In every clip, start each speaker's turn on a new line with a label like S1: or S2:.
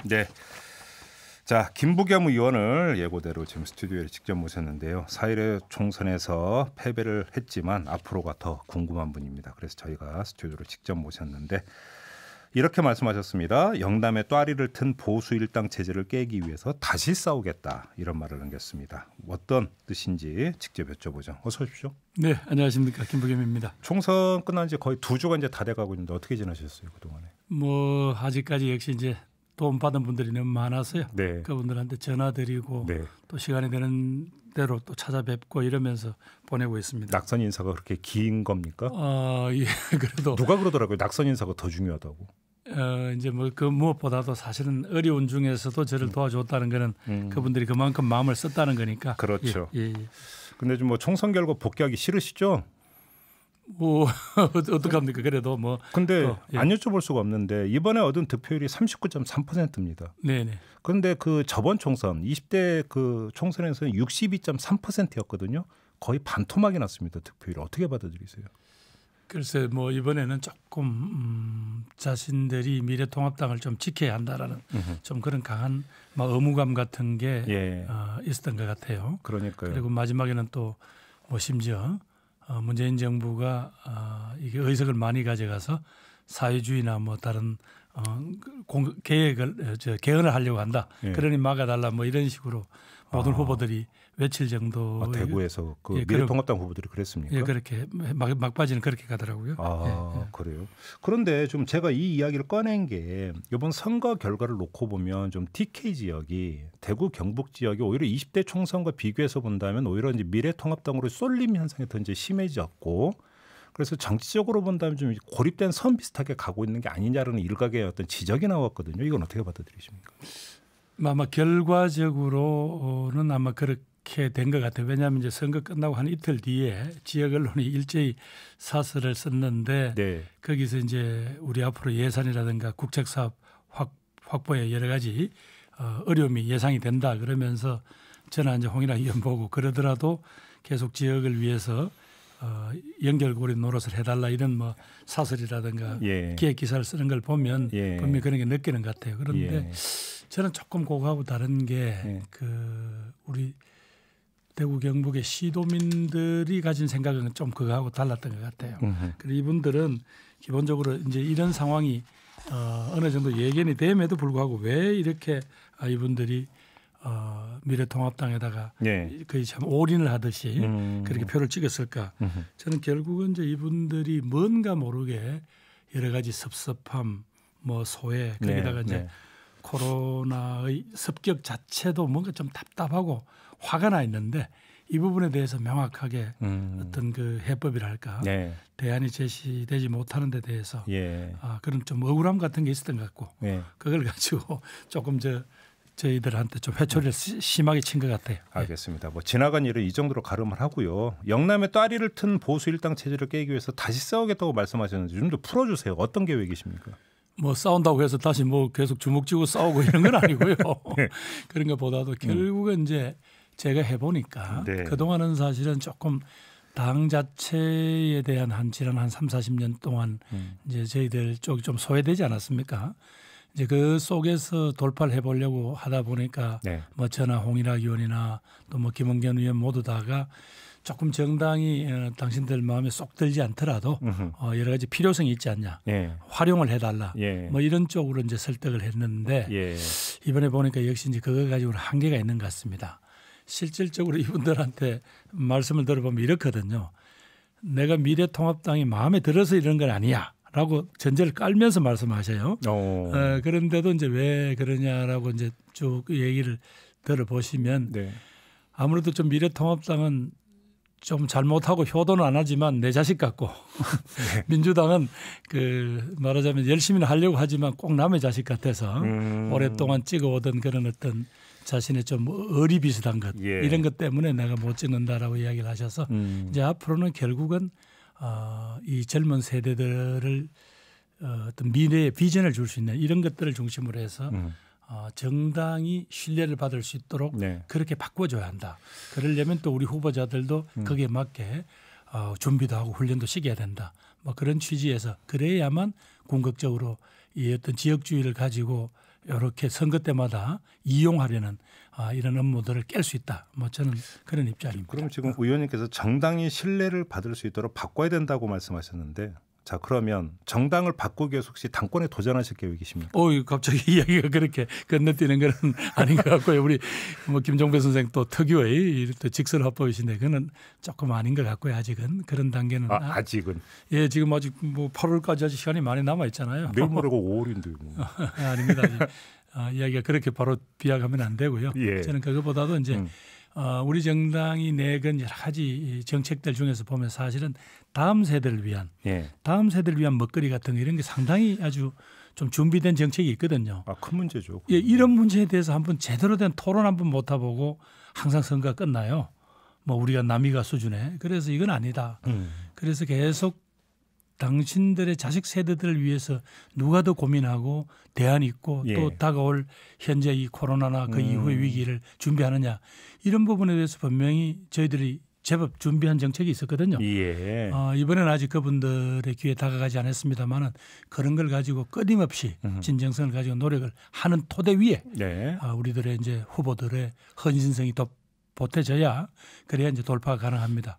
S1: 네. 자, 김부겸 의원을 예고대로 지금 스튜디오에 직접 모셨는데요. 4.15 총선에서 패배를 했지만 앞으로가 더 궁금한 분입니다. 그래서 저희가 스튜디오로 직접 모셨는데 이렇게 말씀하셨습니다. 영남의 또아리를 튼 보수 일당 체제를 깨기 위해서 다시 싸우겠다, 이런 말을 남겼습니다. 어떤 뜻인지 직접 여쭤보죠. 어서 오십시오.
S2: 네, 안녕하십니까, 김부겸입니다.
S1: 총선 끝난 지 거의 2주가 이제 다 돼가고 있는데 어떻게 지내셨어요, 그동안에?
S2: 뭐 아직까지 역시 이제 도움 받은 분들이 너무 많아서요.
S1: 네.
S2: 그분들한테 전화드리고
S1: 네.
S2: 또 시간이 되는 대로 또 찾아뵙고 이러면서 보내고 있습니다.
S1: 낙선 인사가 그렇게 긴 겁니까?
S2: 예, 그래도
S1: 누가 그러더라고요. 낙선 인사가 더 중요하다고.
S2: 이제 뭐 그 무엇보다도 사실은 어려운 중에서도 저를 도와줬다는 거는 그분들이 그만큼 마음을 썼다는 거니까.
S1: 그렇죠.
S2: 예.
S1: 근데 좀 뭐 총선 결과 복귀하기 싫으시죠?
S2: 뭐 어떡합니까? 그래도 뭐.
S1: 근데
S2: 예.
S1: 안 여쭤볼 수가 없는데 이번에 얻은 득표율이 39.3%입니다.
S2: 네네.
S1: 그런데 그 저번 총선 20대 그 총선에서는 62.3%였거든요. 거의 반토막이 났습니다. 득표율 어떻게 받아들이세요?
S2: 글쎄 뭐 이번에는 조금 자신들이 미래통합당을 좀 지켜야 한다라는 좀 그런 강한 의무감 같은 게
S1: 예.
S2: 있었던 것 같아요.
S1: 그러니까요.
S2: 그리고 마지막에는 또 뭐 심지어 문재인 정부가 이게 의석을 많이 가져가서 사회주의나 뭐 다른 계획을 개헌을 하려고 한다.
S1: 예.
S2: 그러니 막아달라 뭐 이런 식으로 모든 후보들이 외칠 정도.
S1: 대구에서 그
S2: 예,
S1: 미래통합당 후보들이 그랬습니까?
S2: 예, 그렇게 막바지는 그렇게 가더라고요. 예.
S1: 그래요. 그런데 좀 제가 이 이야기를 꺼낸 게 이번 선거 결과를 놓고 보면 좀 TK 지역이 대구 경북 지역이 오히려 20대 총선과 비교해서 본다면 오히려 이제 미래통합당으로 쏠림 현상이 더 이제 심해졌고, 그래서 정치적으로 본다면 좀 고립된 선 비슷하게 가고 있는 게 아니냐라는 일각의 어떤 지적이 나왔거든요. 이건 어떻게 받아들이십니까?
S2: 아마 결과적으로는 아마 그렇게 된 것 같아요. 왜냐하면 이제 선거 끝나고 한 이틀 뒤에 지역 언론이 일제히 사설을 썼는데
S1: 네.
S2: 거기서 이제 우리 앞으로 예산이라든가 국책사업 확보에 여러 가지 어려움이 예상이 된다 그러면서 저는 이제 홍일화 의원 보고 그러더라도 계속 지역을 위해서 연결고리 노릇을 해달라 이런 뭐 사설이라든가
S1: 예.
S2: 기획 기사를 쓰는 걸 보면
S1: 예.
S2: 분명히 그런 게 느끼는 것 같아요. 그런데
S1: 예.
S2: 저는 조금 그거하고 다른 게 우리 대구 경북의 시도민들이 가진 생각은 좀 그거하고 달랐던 것 같아요. 그리고 이분들은 기본적으로 이제 이런 상황이 어느 정도 예견이 됨에도 불구하고 왜 이렇게 이분들이 미래통합당에다가
S1: 예.
S2: 거의 참 올인을 하듯이 그렇게 표를 찍었을까? 저는 결국은 이제 이분들이 뭔가 모르게 여러 가지 섭섭함, 뭐 소외, 거기다가 이제 코로나의 습격 자체도 뭔가 좀 답답하고 화가 나 있는데 이 부분에 대해서 명확하게 어떤 그 해법이랄까 대안이 제시되지 못하는 데 대해서 그런 좀 억울함 같은 게 있었던 것 같고 그걸 가지고 조금 저희들한테 좀 회초리를 심하게 친 것 같아요.
S1: 알겠습니다. 뭐 지나간 일을 이 정도로 가름을 하고요. 영남의 또아리를 튼 보수 일당 체제를 깨기 위해서 다시 싸우겠다고 말씀하셨는데 좀 더 풀어주세요. 어떤 계획이십니까?
S2: 뭐 싸운다고 해서 다시 뭐 계속 주먹 쥐고 싸우고 이런 건 아니고요. 그런 것보다도 결국은 이제 제가 해보니까 그동안은 사실은 조금 당 자체에 대한 지난 한 3, 40년 동안 이제 저희들 쪽이 좀 소외되지 않았습니까? 이제 그 속에서 돌파를 해보려고 하다 보니까 뭐 저나 홍일화 의원이나 또 뭐 김은겸 의원 모두 다가 조금 정당이 당신들 마음에 쏙 들지 않더라도 여러 가지 필요성이 있지 않냐, 활용을 해달라, 뭐 이런 쪽으로 이제 설득을 했는데 이번에 보니까 역시 이제 그거 가지고는 한계가 있는 것 같습니다. 실질적으로 이분들한테 말씀을 들어보면 이렇거든요. 내가 미래통합당이 마음에 들어서 이런 건 아니야라고 전제를 깔면서 말씀하셔요. 그런데도 이제 왜 그러냐라고 이제 쭉 얘기를 들어보시면 아무래도 좀 미래통합당은 좀 잘못하고 효도는 안 하지만 내 자식 같고 민주당은 그 말하자면 열심히는 하려고 하지만 꼭 남의 자식 같아서 오랫동안 찍어오던 그런 어떤 자신의 좀 의리 비슷한 것 이런 것 때문에 내가 못 찍는다라고 이야기를 하셔서 이제 앞으로는 결국은 이 젊은 세대들을 어떤 미래의 비전을 줄 수 있는 이런 것들을 중심으로 해서 정당이 신뢰를 받을 수 있도록 그렇게 바꿔줘야 한다. 그러려면 또 우리 후보자들도 거기에 맞게 준비도 하고 훈련도 시켜야 된다. 뭐 그런 취지에서 그래야만 궁극적으로 이 어떤 지역주의를 가지고 이렇게 선거 때마다 이용하려는 이런 업무들을 깰 수 있다. 뭐 저는 그런 입장입니다.
S1: 그럼 지금 의원님께서 정당이 신뢰를 받을 수 있도록 바꿔야 된다고 말씀하셨는데, 자 그러면 정당을 바꾸기 위해서 혹시 당권에 도전하실 계획이십니까?
S2: 갑자기 이야기가 그렇게 건너뛰는 건 아닌 것 같고요. 우리 뭐 김종배 선생 또 특유의 또 직설화법이신데 그는 조금 아닌 것 같고요. 아직은 그런 단계는
S1: 아직은
S2: 예 지금 아직 뭐 8월까지 아직 시간이 많이 남아 있잖아요.
S1: 내일 모레고 5월인데 뭐.
S2: 아닙니다. 이야기가 그렇게 바로 비약하면 안 되고요.
S1: 예.
S2: 저는 그것보다도 이제 우리 정당이 내건 여러 가지 정책들 중에서 보면 사실은 다음 세대를 위한 먹거리 같은 거 이런 게 상당히 아주 좀 준비된 정책이 있거든요.
S1: 큰 문제죠.
S2: 예, 이런 문제에 대해서 한번 제대로 된 토론 한번 못 해보고 항상 선거가 끝나요. 뭐 우리가 남이가 수준에. 그래서 이건 아니다. 그래서 계속 당신들의 자식 세대들을 위해서 누가 더 고민하고 대안이 있고 또 다가올 현재 이 코로나나 그 이후의 위기를 준비하느냐 이런 부분에 대해서 분명히 저희들이 제법 준비한 정책이 있었거든요. 이번에는 아직 그분들의 귀에 다가가지 않았습니다만은 그런 걸 가지고 끊임없이 진정성을 가지고 노력을 하는 토대 위에 우리들의 이제 후보들의 헌신성이 더 보태져야 그래야 이제 돌파가 가능합니다.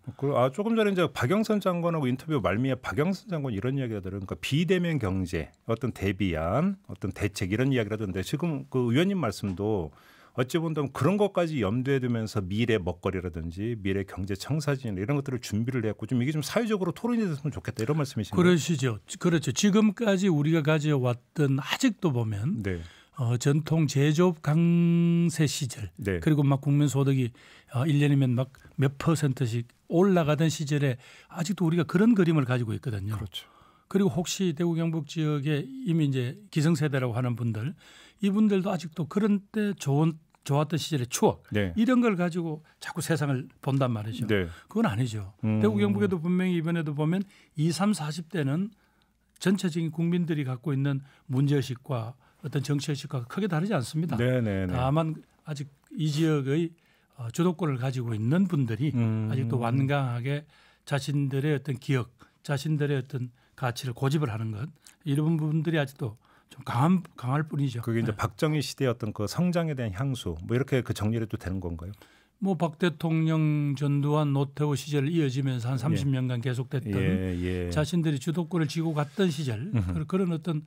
S1: 조금 전에 이제 박영선 장관하고 인터뷰 말미에 박영선 장관 이런 이야기가 들어요. 그러니까 비대면 경제, 어떤 대비안, 어떤 대책 이런 이야기를 하던데 지금 그 의원님 말씀도 어찌 보면 그런 것까지 염두에 두면서 미래 먹거리라든지 미래 경제 청사진 이런 것들을 준비를 했고 좀 이게 좀 사회적으로 토론이 됐으면 좋겠다 이런 말씀이신가요?
S2: 그렇죠. 지금까지 우리가 가져왔던 아직도 보면 전통 제조업 강세 시절 그리고 막 국민소득이 1년이면 막 몇 %씩 올라가던 시절에 아직도 우리가 그런 그림을 가지고 있거든요.
S1: 그렇죠.
S2: 그리고 혹시 대구 경북 지역에 이미 이제 기성세대라고 하는 분들 이분들도 아직도 그런 때 좋았던 시절의 추억 이런 걸 가지고 자꾸 세상을 본단 말이죠. 그건 아니죠. 대구 경북에도 분명히 이번에도 보면 20, 30, 40대는 전체적인 국민들이 갖고 있는 문제의식과 어떤 정치의식과 크게 다르지 않습니다. 다만 아직 이 지역의 주도권을 가지고 있는 분들이 아직도 완강하게 자신들의 어떤 기억, 자신들의 어떤 가치를 고집을 하는 것 이런 부분들이 아직도 좀 강할 뿐이죠.
S1: 그게 이제 박정희 시대의 어떤 그 성장에 대한 향수 뭐 이렇게 그 정리해도 되는 건가요?
S2: 뭐 박 대통령, 전두환, 노태우 시절 이어지면서 한 30년간 계속됐던 자신들이 주도권을 쥐고 갔던 시절 그런 어떤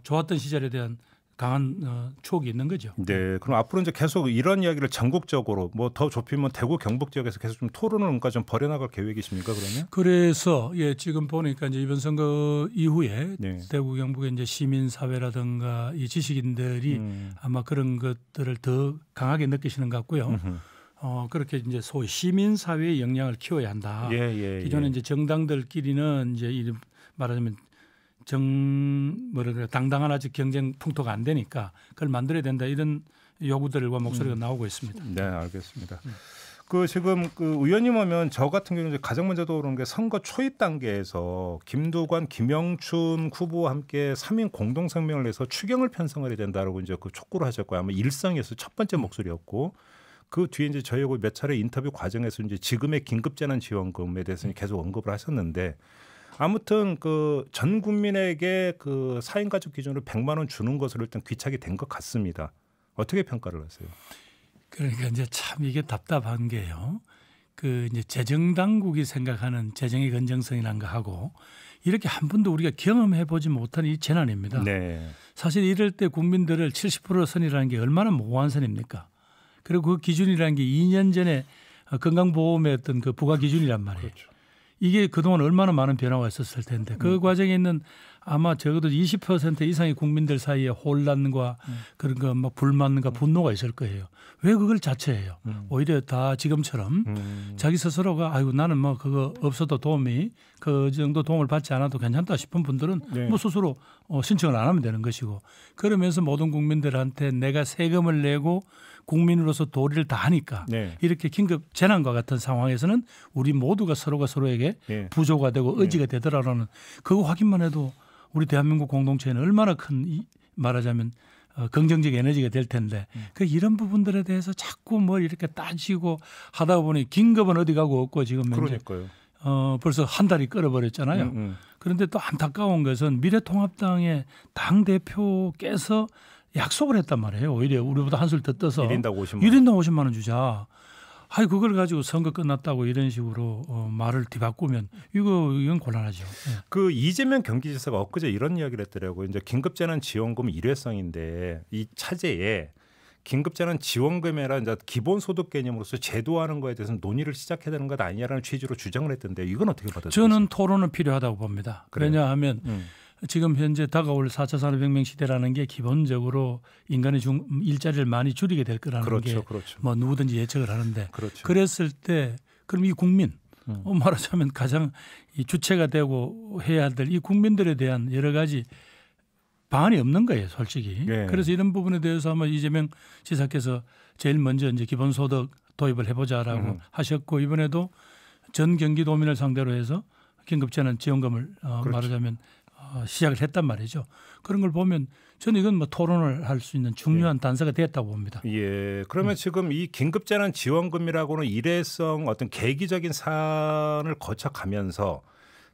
S2: 좋았던 시절에 대한 강한 추억이 있는 거죠.
S1: 그럼 앞으로 이제 계속 이런 이야기를 전국적으로 뭐 더 좁히면 대구 경북 지역에서 계속 좀 토론을 뭔가 좀 벌여나갈 계획이십니까 그러면?
S2: 그래서 지금 보니까 이제 이번 선거 이후에 대구 경북의 이제 시민 사회라든가 이 지식인들이 아마 그런 것들을 더 강하게 느끼시는 것 같고요. 그렇게 이제 소위 시민 사회의 역량을 키워야 한다. 기존에 이제 정당들끼리는 이제 말하자면 당당한 아직 경쟁 풍토가 안 되니까 그걸 만들어야 된다 이런 요구들과 목소리가 나오고 있습니다.
S1: 네, 알겠습니다. 지금 의원님 하면 저 같은 경우는 가장 먼저 떠오르는 게 선거 초입 단계에서 김두관, 김영춘 후보와 함께 3인 공동 성명을 내서 추경을 편성을 해야 된다라고 이제 그 촉구를 하셨고요. 아마 일성에서 첫 번째 목소리였고. 그 뒤에 이제 저희하고 몇 차례 인터뷰 과정에서 이제 지금의 긴급재난지원금에 대해서는 계속 언급을 하셨는데 아무튼 전 국민에게 4인 가족 기준으로 100만 원 주는 것으로 일단 귀착이 된 것 같습니다. 어떻게 평가를 하세요?
S2: 그러니까 이제 참 이게 답답한 게요. 이제 재정 당국이 생각하는 재정의 건정성이란 거 하고 이렇게 한 번도 우리가 경험해 보지 못한 이 재난입니다. 사실 이럴 때 국민들을 70% 선이라는 게 얼마나 모호한 선입니까? 그리고 그 기준이라는 게 2년 전에 건강보험의 어떤 그 부과 기준이란 말이에요. 이게 그동안 얼마나 많은 변화가 있었을 텐데 그 과정에 있는 아마 적어도 20% 이상의 국민들 사이에 혼란과 그런 거 막 불만과 분노가 있을 거예요. 왜 그걸 자처해요? 오히려 다 지금처럼 자기 스스로가 아이고 나는 뭐 그거 없어도 도움이 그 정도 도움을 받지 않아도 괜찮다 싶은 분들은 뭐 스스로 신청을 안 하면 되는 것이고 그러면서 모든 국민들한테 내가 세금을 내고 국민으로서 도리를 다 하니까 이렇게 긴급 재난과 같은 상황에서는 우리 모두가 서로가 서로에게 부조가 되고 의지가 되더라라는 그거 확인만 해도 우리 대한민국 공동체는 얼마나 큰 말하자면 긍정적 에너지가 될 텐데 이런 부분들에 대해서 자꾸 뭘 이렇게 따지고 하다 보니 긴급은 어디 가고 없고 지금
S1: 그러니까요.
S2: 벌써 한 달이 끌어버렸잖아요. 그런데 또 안타까운 것은 미래통합당의 당 대표께서 약속을 했단 말이에요. 오히려 우리보다 한술 더 떠서
S1: 1인당 50만 원.
S2: 1인당 50만 원 주자. 아이 그걸 가지고 선거 끝났다고 이런 식으로 말을 뒤바꾸면 이건 곤란하죠. 네.
S1: 그 이재명 경기지사가 엊그제 이런 이야기를 했더라고요. 이제 긴급재난지원금 일회성인데 이 차제에 긴급재난 지원금이 아니라 이제 기본소득 개념으로서 제도화하는 거에 대해서 논의를 시작해야 되는 것 아니냐라는 취지로 주장을 했던데 이건 어떻게 받아들이세요?
S2: 저는 토론은 필요하다고 봅니다.
S1: 그래요?
S2: 왜냐하면 지금 현재 다가올 4차 산업혁명 시대라는 게 기본적으로 인간의 일자리를 많이 줄이게 될 거라는 게 뭐 누구든지 예측을 하는데 그랬을 때 그럼 이 국민 말하자면 가장 이 주체가 되고 해야 될 이 국민들에 대한 여러 가지 방안이 없는 거예요, 솔직히. 네. 그래서 이런 부분에 대해서 아마 이재명 지사께서 제일 먼저 이제 기본소득 도입을 해보자라고 하셨고 이번에도 전 경기도민을 상대로 해서 긴급재난지원금을 말하자면 시작을 했단 말이죠. 그런 걸 보면 저는 이건 뭐 토론을 할 수 있는 중요한 단서가 됐다고 봅니다.
S1: 예. 그러면 지금 이 긴급재난지원금이라고는 일회성 어떤 계기적인 사안을 거쳐가면서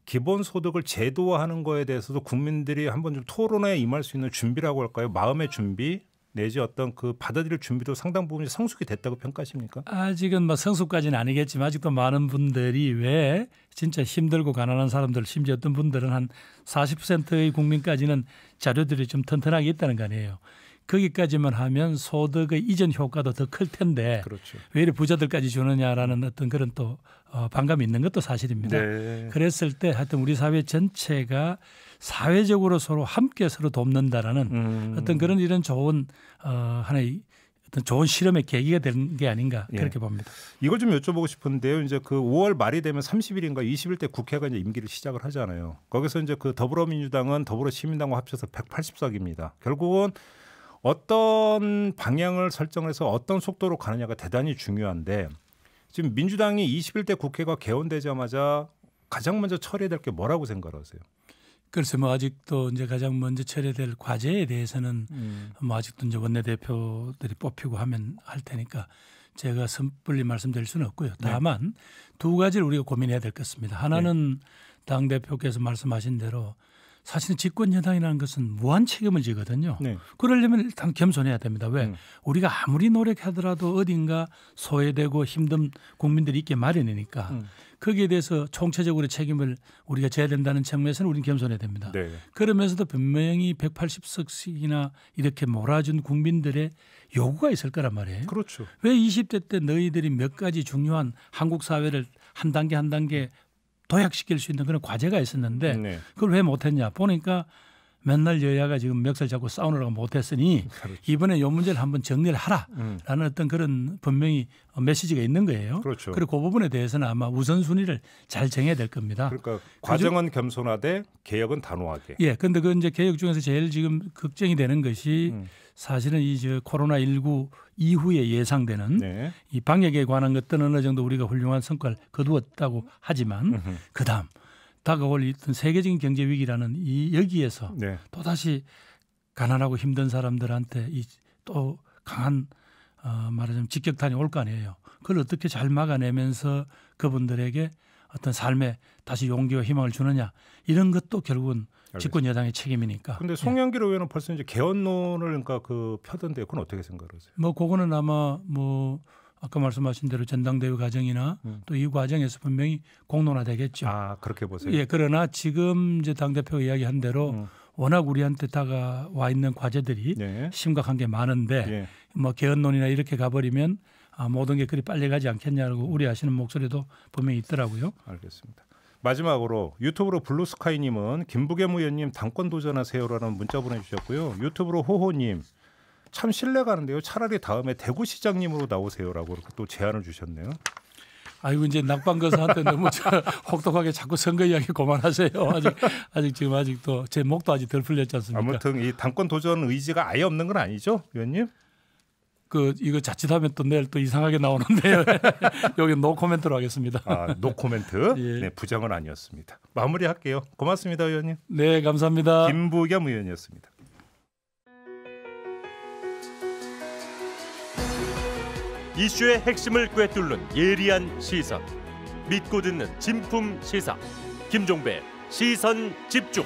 S1: 기본소득을 제도화하는 거에 대해서도 국민들이 한번 좀 토론에 임할 수 있는 준비라고 할까요? 마음의 준비 내지 어떤 그 받아들일 준비도 상당 부분 성숙이 됐다고 평가하십니까?
S2: 아직은 뭐 성숙까지는 아니겠지만 아직도 많은 분들이 왜 진짜 힘들고 가난한 사람들 심지어 어떤 분들은 한 40%의 국민까지는 자료들이 좀 튼튼하게 있다는 거 아니에요. 거기까지만 하면 소득의 이전 효과도 더 클 텐데 왜 이렇게 부자들까지 주느냐라는 어떤 그런 또 반감이 있는 것도 사실입니다. 네. 그랬을 때 하여튼 우리 사회 전체가 사회적으로 서로 함께 서로 돕는다라는 어떤 그런 이런 좋은 하나의 어떤 좋은 실험의 계기가 된 게 아닌가 그렇게 봅니다.
S1: 이걸 좀 여쭤보고 싶은데요. 이제 그 5월 말이 되면 30일인가 20일 국회가 이제 임기를 시작을 하잖아요. 거기서 이제 그 더불어민주당은 더불어시민당과 합쳐서 180석입니다. 결국은 어떤 방향을 설정해서 어떤 속도로 가느냐가 대단히 중요한데 지금 민주당이 21대 국회가 개원되자마자 가장 먼저 처리해야 될 게 뭐라고 생각하세요?
S2: 글쎄 뭐 아직도 이제 가장 먼저 처리될 과제에 대해서는 뭐 아직도 이제 원내대표들이 뽑히고 하면 할 테니까 제가 섣불리 말씀드릴 수는 없고요. 다만 두 가지를 우리가 고민해야 될 것 같습니다. 하나는 당 대표께서 말씀하신 대로 사실은 집권 여당이라는 것은 무한 책임을 지거든요. 그러려면 일단 겸손해야 됩니다. 왜? 우리가 아무리 노력하더라도 어딘가 소외되고 힘든 국민들이 있게 마련이니까 거기에 대해서 총체적으로 책임을 우리가 져야 된다는 측면에서는 우리는 겸손해야 됩니다. 그러면서도 분명히 180석씩이나 이렇게 몰아준 국민들의 요구가 있을 거란 말이에요.
S1: 그렇죠.
S2: 왜 20대 때 너희들이 몇 가지 중요한 한국 사회를 한 단계 한 단계 도약시킬 수 있는 그런 과제가 있었는데 그걸 왜 못했냐 보니까 맨날 여야가 지금 멱살 잡고 싸우느라고 못했으니 이번에 이 문제를 한번 정리를 하라라는 어떤 그런 분명히 메시지가 있는 거예요. 그리고 그 부분에 대해서는 아마 우선순위를 잘 정해야 될 겁니다.
S1: 그러니까 과정은 겸손하되 개혁은 단호하게.
S2: 예, 그런데 그 이제 개혁 중에서 제일 지금 걱정이 되는 것이 사실은 이 코로나19 이후에 예상되는 이 방역에 관한 것들은 어느 정도 우리가 훌륭한 성과를 거두었다고 하지만 그다음 다가올 어떤 세계적인 경제 위기라는 이 여기에서 또다시 가난하고 힘든 사람들한테 이 또 강한 말하자면 직격탄이 올 거 아니에요. 그걸 어떻게 잘 막아내면서 그분들에게 어떤 삶에 다시 용기와 희망을 주느냐 이런 것도 결국은 집권 여당의 책임이니까.
S1: 그런데 송영길 의원은 벌써 이제 개헌론을 그러니까 펴던데 그건 어떻게 생각하세요?
S2: 뭐 그거는 아마 뭐 아까 말씀하신 대로 전당대회 과정이나 또 이 과정에서 분명히 공론화되겠죠.
S1: 아 그렇게 보세요.
S2: 예, 그러나 지금 이제 당 대표가 이야기한 대로 워낙 우리한테 다가와 있는 과제들이 심각한 게 많은데 뭐 개헌론이나 이렇게 가버리면 모든 게 그리 빨리 가지 않겠냐고 우려하시는 목소리도 분명히 있더라고요.
S1: 알겠습니다. 마지막으로 유튜브로 블루스카이님은 김부겸 의원님 당권 도전하세요라는 문자 보내주셨고요. 유튜브로 호호님 참 신뢰가는데요. 차라리 다음에 대구시장님으로 나오세요라고 이렇게 또 제안을 주셨네요.
S2: 아이고 이제 낙방거사한테 너무 혹독하게 자꾸 선거 이야기 그만하세요. 아직 지금 아직도 제 목도 아직 덜 풀렸지 않습니까?
S1: 아무튼 이 당권 도전 의지가 아예 없는 건 아니죠, 의원님?
S2: 이거 자칫하면 또 내일 또 이상하게 나오는데요. 여기 노 코멘트로 하겠습니다.
S1: 아, 노 코멘트.
S2: 예.
S1: 네, 부정은 아니었습니다. 마무리할게요. 고맙습니다, 의원님.
S2: 네, 감사합니다.
S1: 김부겸 의원이었습니다.
S3: 이슈의 핵심을 꿰뚫는 예리한 시선, 믿고 듣는 진품 시사, 김종배 시선 집중.